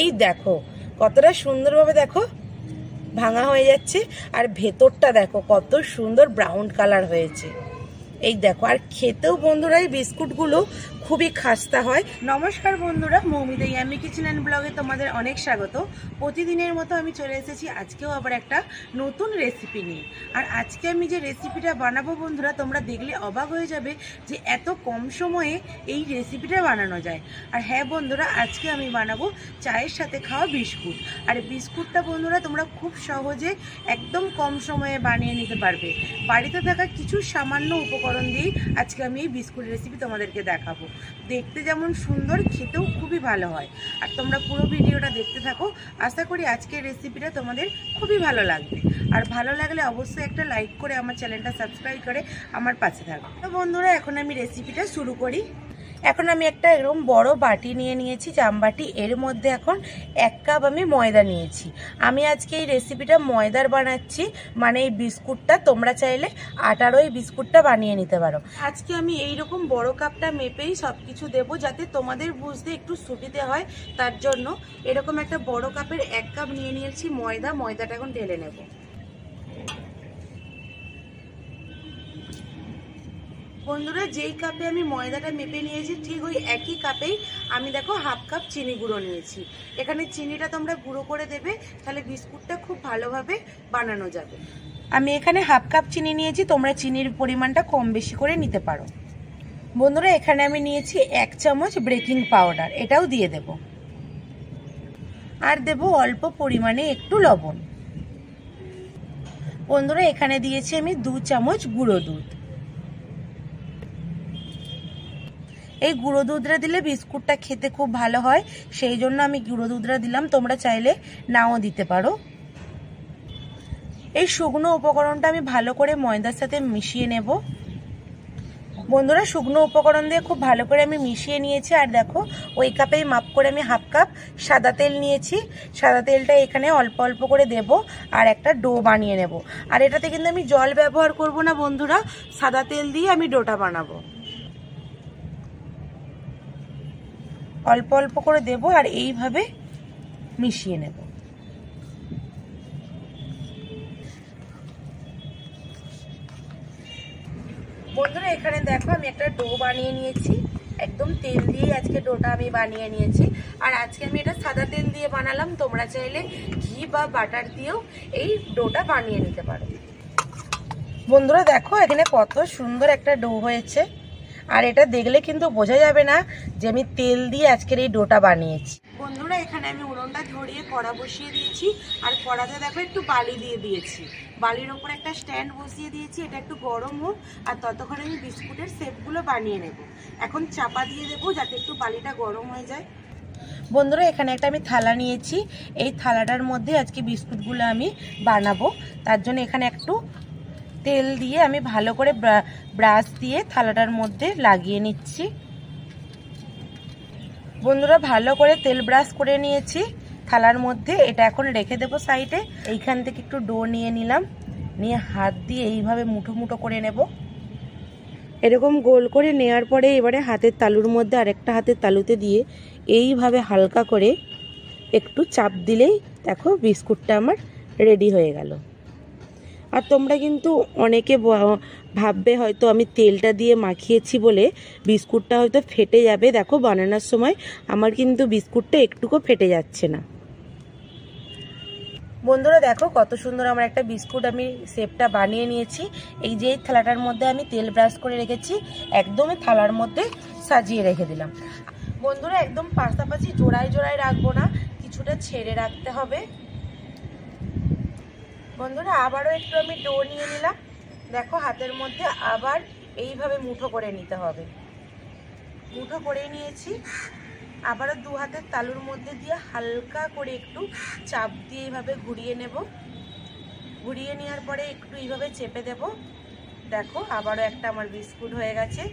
এই দেখো কতটা সুন্দরভাবে দেখো ভাঙা হয়ে যাচ্ছে, আর ভেতরটা দেখো কত সুন্দর ব্রাউন কালার হয়েছে। এই দেখো, আর খেতেও বন্ধুরা এই বিস্কুটগুলো খুবই খাস্তা হয়। নমস্কার বন্ধুরা, মৌমিতা ইয়াম্মি কিচেন অ্যান্ড ব্লগে তোমাদের অনেক স্বাগত। প্রতিদিনের মতো আমি চলে এসেছি আজকেও আবার একটা নতুন রেসিপি নিয়ে। আর আজকে আমি যে রেসিপিটা বানাবো বন্ধুরা, তোমরা দেখলে অবাক হয়ে যাবে যে এত কম সময়ে এই রেসিপিটা বানানো যায়। আর হ্যাঁ বন্ধুরা, আজকে আমি বানাবো চায়ের সাথে খাওয়া বিস্কুট। আর বিস্কুটটা বন্ধুরা তোমরা খুব সহজে একদম কম সময়ে বানিয়ে নিতে পারবে। বাড়িতে থাকা কিছু সামান্য উপকরণ দিয়েই আজকে আমি এই বিস্কুট রেসিপি তোমাদেরকে দেখাবো। দেখতে যেমন সুন্দর, খেতেও খুবই ভালো হয়। আর তোমরা পুরো ভিডিওটা দেখতে থাকো, আশা করি আজকের রেসিপিটা তোমাদের খুবই ভালো লাগবে। আর ভালো লাগলে অবশ্যই একটা লাইক করে আমার চ্যানেলটা সাবস্ক্রাইব করে আমার পাশে থাকো। তো বন্ধুরা, এখন আমি রেসিপিটা শুরু করি। এখন আমি একটা এরকম বড় বাটি নিয়ে নিয়েছি, জামবাটি। এর মধ্যে এখন 1 কাপ আমি ময়দা নিয়েছি। আমি আজকে এই রেসিপিটা ময়দার বানাচ্ছি, মানে এই বিস্কুটটা তোমরা চাইলে আটারও এই বিস্কুটটা বানিয়ে নিতে পারো। আজকে আমি এইরকম বড় কাপটা মেপেই সব কিছু দেবো, যাতে তোমাদের বুঝতে একটু সুবিধে হয়। তার জন্য এরকম একটা বড় কাপের 1 কাপ নিয়ে নিয়েছি ময়দাটা এখন ঢেলে নেব। বন্ধুরা, যেই কাপে আমি ময়দাটা মেপে নিয়েছি ঠিক ওই একই কাপেই আমি দেখো 1/2 কাপ চিনি গুঁড়ো নিয়েছি। এখানে চিনিটা তোমরা গুঁড়ো করে দেবে, তাহলে বিস্কুটটা খুব ভালোভাবে বানানো যাবে। আমি এখানে 1/2 কাপ চিনি নিয়েছি, তোমরা চিনির পরিমাণটা কম বেশি করে নিতে পারো। বন্ধুরা, এখানে আমি নিয়েছি 1 চামচ বেকিং পাউডার, এটাও দিয়ে দেব। আর দেব অল্প পরিমাণে একটু লবণ। বন্ধুরা, এখানে দিয়েছি আমি 2 চামচ গুঁড়ো দুধ। এই গুঁড়ো দুধটা দিলে বিস্কুটটা খেতে খুব ভালো হয়, সেই জন্য আমি গুঁড়ো দুধটা দিলাম, তোমরা চাইলে নাও দিতে পারো। এই শুকনো উপকরণটা আমি ভালো করে ময়দার সাথে মিশিয়ে নেব। বন্ধুরা, শুকনো উপকরণ দিয়ে খুব ভালো করে আমি মিশিয়ে নিয়েছি। আর দেখো, ওই কাপেই মাপ করে আমি 1/2 কাপ সাদা তেল নিয়েছি। সাদা তেলটা এখানে অল্প অল্প করে দেব, আর একটা ডো বানিয়ে নেব। আর এটাতে কিন্তু আমি জল ব্যবহার করব না বন্ধুরা, সাদা তেল দিয়ে আমি ডোটা বানাবো। অল্প অল্প করে দেব আর এইভাবে মিশিয়ে নেব। বন্ধুরা, এখানে দেখো আমি একটা ডো বানিয়ে নিয়েছি, একদম তেল দিয়ে আজকে ডোটা আমি বানিয়ে নিয়েছি। আর আজকে আমি এটা সাদা তেল দিয়ে বানালাম, তোমরা চাইলে ঘি বা বাটার দিয়েও এই ডোটা বানিয়ে নিতে পারো। বন্ধুরা দেখো, এখানে কত সুন্দর একটা ডো হয়েছে। আর এটা দেখলে কিন্তু বোঝা যাবে না যে আমি তেল দিয়ে আজকের এই ডোটা বানিয়েছি। বন্ধুরা, এখানে আমি উনুনটা ধরিয়ে কড়া বসিয়ে দিয়েছি। আর কড়াতে দেখো একটু বালি দিয়ে দিয়েছি, বালির ওপর একটা স্ট্যান্ড বসিয়ে দিয়েছি। এটা একটু গরম হোক, আর ততক্ষণে আমি বিস্কুটের শেপগুলো বানিয়ে নেব। এখন চাপা দিয়ে দেবো যাতে একটু বালিটা গরম হয়ে যায়। বন্ধুরা, এখানে একটা আমি থালা নিয়েছি, এই থালাটার মধ্যে আজকে বিস্কুটগুলো আমি বানাবো। তার জন্য এখানে একটু তেল দিয়ে আমি ভালো করে ব্রাশ দিয়ে থালাটার মধ্যে লাগিয়ে নিচ্ছি। বন্ধুরা, ভালো করে তেল ব্রাশ করে নিয়েছি থালার মধ্যে। এটা এখন রেখে দেবো সাইডে। এইখান থেকে একটু ডো নিয়ে নিলাম, নিয়ে হাত দিয়ে এইভাবে মুঠো মুঠো করে নেব। এরকম গোল করে নেওয়ার পরে এবারে হাতের তালুর মধ্যে আরেকটা হাতের তালুতে দিয়ে এইভাবে হালকা করে একটু চাপ দিলেই দেখো বিস্কুটটা আমার রেডি হয়ে গেল। আর তোমরা কিন্তু অনেকে ভাববে হয়তো আমি তেলটা দিয়ে মাখিয়েছি বলে বিস্কুটটা হয়তো ফেটে যাবে। দেখো, বানানোর সময় আমার কিন্তু বিস্কুটটা একটুকু ফেটে যাচ্ছে না। বন্ধুরা দেখো, কত সুন্দর আমার একটা বিস্কুট আমি শেপটা বানিয়ে নিয়েছি। এই যে থালাটার মধ্যে আমি তেল ব্রাশ করে রেখেছি, একদমই থালার মধ্যে সাজিয়ে রেখে দিলাম। বন্ধুরা, একদম পাশাপাশি জোড়ায় জোড়ায় রাখবো না, কিছুটা ছেড়ে রাখতে হবে। বন্ধুরা, আবারও একটু আমি ডো নিয়ে নিলাম। দেখো, হাতের মধ্যে আবার এইভাবে মুঠো করে নিতে হবে। মুঠো করে নিয়েছি। আবারও 2 হাতের তালুর মধ্যে দিয়ে হালকা করে একটু চাপ দিয়ে এইভাবে ঘুরিয়ে নেব। ঘুরিয়ে নেওয়ার পরে একটু এইভাবে চেপে দেব। দেখো, আবারও একটা আমার বিস্কুট হয়ে গেছে।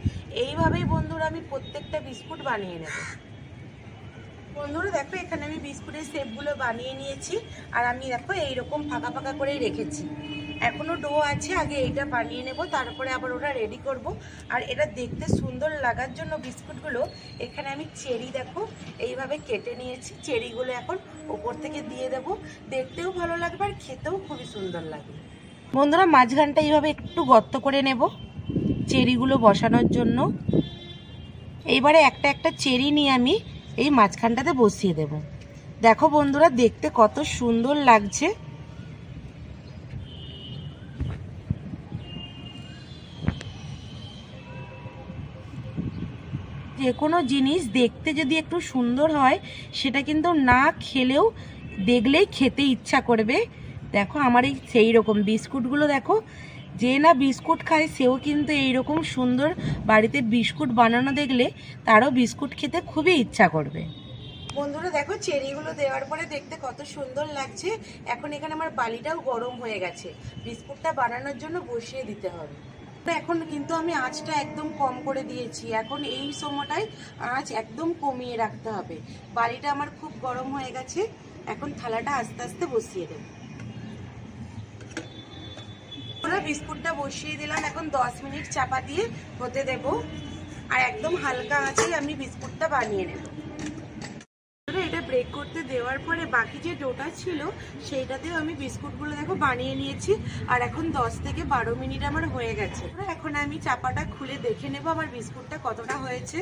এইভাবেই বন্ধুরা আমি প্রত্যেকটা বিস্কুট বানিয়ে নেব। বন্ধুরা দেখো, এখানে আমি বিস্কুটের শেপগুলো বানিয়ে নিয়েছি। আর আমি দেখো এইরকম ফাঁকা ফাঁকা করেই রেখেছি। এখনো ডো আছে, আগে এইটা বানিয়ে নেব, তারপরে আবার ওটা রেডি করব। আর এটা দেখতে সুন্দর লাগার জন্য বিস্কুটগুলো এখানে আমি চেরি দেখো এইভাবে কেটে নিয়েছি। চেরিগুলো এখন ওপর থেকে দিয়ে দেব, দেখতেও ভালো লাগবে আর খেতেও খুবই সুন্দর লাগবে। বন্ধুরা মাঝখানটা এইভাবে একটু গর্ত করে নেব চেরিগুলো বসানোর জন্য। এইবারে একটা একটা চেরি নিয়ে আমি এই মাঝখানটাতে বসিয়ে দেব। দেখো বন্ধুরা দেখতে কত সুন্দর লাগছে। যে কোনো জিনিস দেখতে যদি একটু সুন্দর হয় সেটা কিন্তু না খেলেও দেখলেই খেতে ইচ্ছা করবে। দেখো আমার এই সেই রকম বিস্কুটগুলো দেখো, যে না বিস্কুট খায় সেও কিন্তু এইরকম সুন্দর বাড়িতে বিস্কুট বানানো দেখলে তারও বিস্কুট খেতে খুবই ইচ্ছা করবে। বন্ধুরা দেখো চেরিগুলো দেওয়ার পরে দেখতে কত সুন্দর লাগছে। এখন এখানে আমার বালিটাও গরম হয়ে গেছে, বিস্কুটটা বানানোর জন্য বসিয়ে দিতে হবে। এখন কিন্তু আমি আঁচটা একদম কম করে দিয়েছি, এখন এই সময়টায় আঁচ একদম কমিয়ে রাখতে হবে। বালিটা আমার খুব গরম হয়ে গেছে, এখন থালাটা আস্তে আস্তে বসিয়ে দেব। বিস্কুটটা বসিয়ে দিলাম, এখন 10 মিনিট চাপা দিয়ে হতে দেব। আর একদম হালকা আঁচেই আমি বিস্কুটটা বানিয়ে নেব। এটা ব্রেক করতে দেওয়ার পরে বাকি যে ডোটা ছিল সেইটাতেও আমি বিস্কুটগুলো দেখো বানিয়ে নিয়েছি। আর এখন 10 থেকে 12 মিনিট আমার হয়ে গেছে। এখন আমি চাপাটা খুলে দেখে নেব আমার বিস্কুটটা কতটা হয়েছে।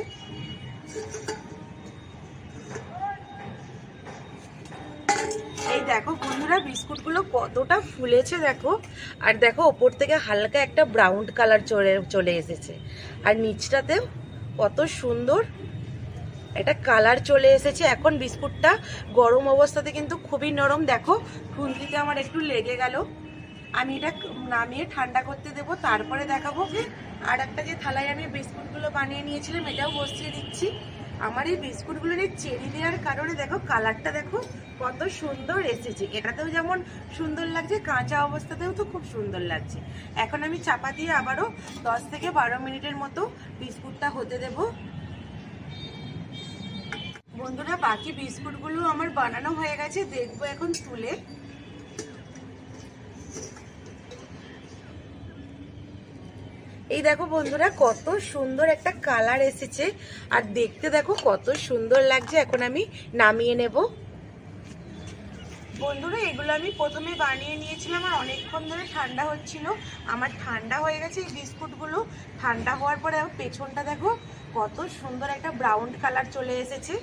এই দেখো বন্ধুরা বিস্কুটগুলো কতটা ফুলেছে দেখো। আর দেখো ওপর থেকে হালকা একটা ব্রাউন কালার চলে এসেছে, আর নিচটাতেও কত সুন্দর এটা কালার চলে এসেছে। এখন বিস্কুটটা গরম অবস্থাতে কিন্তু খুবই নরম, দেখো খুন্তিতে আমার একটু লেগে গেল। আমি এটা নামিয়ে ঠান্ডা করতে দেব, তারপরে দেখাবো। আর একটা যে থালায় আমি বিস্কুটগুলো বানিয়ে নিয়েছিলাম এটাও বসিয়ে দিচ্ছি। আমার এই বিস্কুটগুলোর এই চেরি দেওয়ার কারণে দেখো কালারটা দেখো কত সুন্দর এসেছে। এটাতেও যেমন সুন্দর লাগছে, কাঁচা অবস্থাতেও তো খুব সুন্দর লাগছে। এখন আমি চাপা দিয়ে আবারও 10 থেকে 12 মিনিটের মতো বিস্কুটটা হতে দেব। বন্ধুরা বাকি বিস্কুটগুলো আমার বানানো হয়ে গেছে, দেখবো এখন তুলে। এই দেখো বন্ধুরা কত সুন্দর একটা কালার এসেছে, আর দেখতে দেখো কত সুন্দর লাগছে। এখন আমি নামিয়ে নেব। বন্ধুরা এগুলো আমি প্রথমে বানিয়ে নিয়েছিলাম, আর অনেকক্ষণ ধরে ঠান্ডা হচ্ছিল। আমার ঠান্ডা হয়ে গেছে এই বিস্কুটগুলো। ঠান্ডা হওয়ার পরে পেছনটা দেখো কত সুন্দর একটা ব্রাউন কালার চলে এসেছে।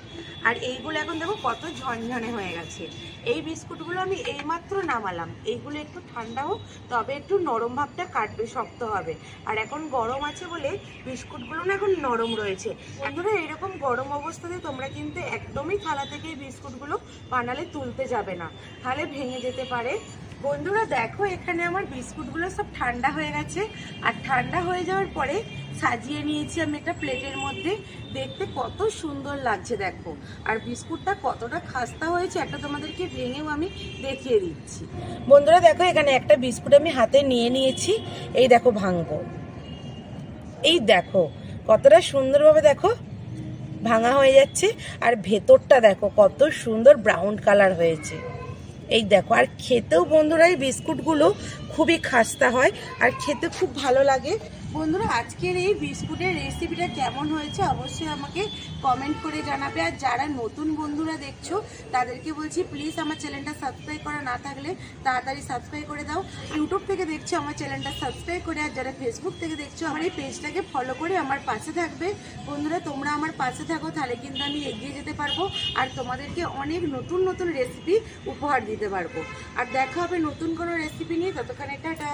আর এইগুলো এখন দেখো কত ঝনঝনে হয়ে গেছে। এই বিস্কুটগুলো আমি এইমাত্র নামালাম, এইগুলো একটু ঠান্ডা হোক তবে একটু নরম ভাবটা কাটবে, শক্ত হবে। আর এখন গরম আছে বলে বিস্কুটগুলো না এখন নরম রয়েছে। বন্ধুরা এইরকম গরম অবস্থাতে তোমরা কিন্তু একদমই থালা থেকে এই বিস্কুটগুলো বানালে তুলতে যাবে না, তাহলে ভেঙে যেতে পারে। বন্ধুরা দেখো এখানে আমার বিস্কুটগুলো সব ঠান্ডা হয়ে গেছে। আর ঠান্ডা হয়ে যাওয়ার পরে সাজিয়ে নিয়েছি আমি একটা প্লেটের মধ্যে। দেখতে কত সুন্দর লাগছে দেখো, আর বিস্কুটটা কতটা খাস্তা হয়েছে একটা তোমাদেরকে ভেঙেও আমি দেখিয়ে দিচ্ছি। বন্ধুরা দেখো এখানে একটা বিস্কুট আমি হাতে নিয়ে নিয়েছি, এই দেখো ভাঙবো। এই দেখো কতটা সুন্দরভাবে দেখো ভাঙা হয়ে যাচ্ছে, আর ভেতরটা দেখো কত সুন্দর ব্রাউন কালার হয়েছে। এই দেখো, আর খেতেও বন্ধুরা এই বিস্কুটগুলো খুবই খাস্তা হয় আর খেতে খুব ভালো লাগে। বন্ধুরা আজকের এই বিস্কুটের রেসিপিটা কেমন হয়েছে অবশ্যই আমাকে কমেন্ট করে জানাবে। আর যারা নতুন বন্ধুরা দেখছো তাদেরকে বলছি প্লিজ আমার চ্যানেলটা সাবস্ক্রাইব করা না থাকলে তাড়াতাড়ি সাবস্ক্রাইব করে দাও। ইউটিউব থেকে দেখছো আমার চ্যানেলটা সাবস্ক্রাইব করে, আর যারা ফেসবুক থেকে দেখছো আমার এই পেজটাকে ফলো করে আমার পাশে থাকবে। বন্ধুরা তোমরা আমার পাশে থাকো, তাহলে কিন্তু আমি এগিয়ে যেতে পারবো আর তোমাদেরকে অনেক নতুন নতুন রেসিপি উপহার দিতে পারবো। আর দেখা হবে নতুন কোনো রেসিপি নিয়ে, ততক্ষণে টাটা।